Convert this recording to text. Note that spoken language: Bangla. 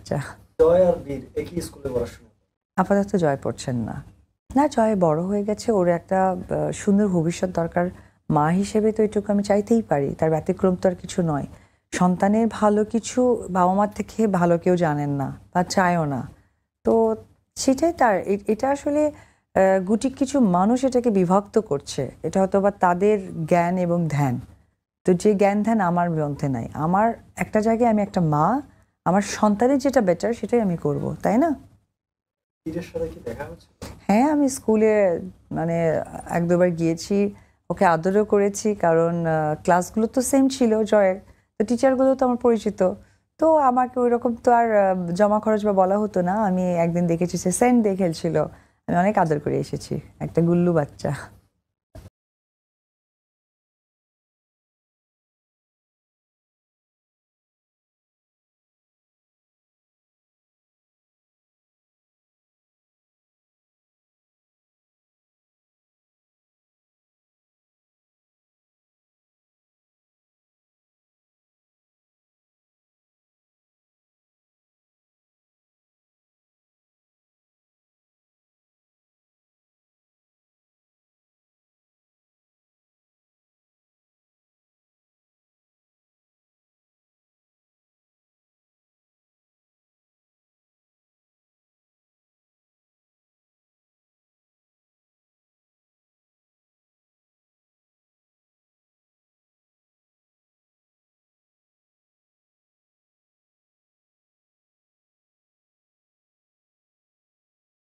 বাচ্চা। জয় আর বীর একই স্কুলে পড়াশোনা? আপাতত জয় পড়ছেন না। না, জয় বড় হয়ে গেছে, ওর একটা সুন্দর ভবিষ্যৎ দরকার। মা হিসেবে তো এটুকু আমি চাইতেই পারি, তার ব্যতিক্রম তো আর কিছু নয়। সন্তানের ভালো কিছু বাবা মার থেকে ভালো কেউ জানেন না বা চায়ও না। তো সেটাই তার এটা আসলে গুটি কিছু মানুষ এটাকে বিভক্ত করছে, এটা হয়তো বা তাদের জ্ঞান এবং ধ্যান। তো যে জ্ঞান ধ্যান আমার মধ্যে নাই। আমার একটা জায়গায় আমি একটা মা, আমার সন্তানের যেটা বেটার সেটাই আমি করব, তাই না? বীরের সাথে কি দেখা হচ্ছে? হ্যাঁ, আমি স্কুলে মানে এক দুবার গিয়েছি, ওকে আদরও করেছি, কারণ ক্লাসগুলো তো সেম ছিল জয়ের, তো টিচারগুলো তো আমার পরিচিত। তো আমাকে ওই রকম তো আর জমা খরচ বা বলা হতো না। আমি একদিন দেখেছি সে সেন্ট দিয়ে খেলছিল, আমি অনেক আদর করে এসেছি, একটা গুল্লু বাচ্চা।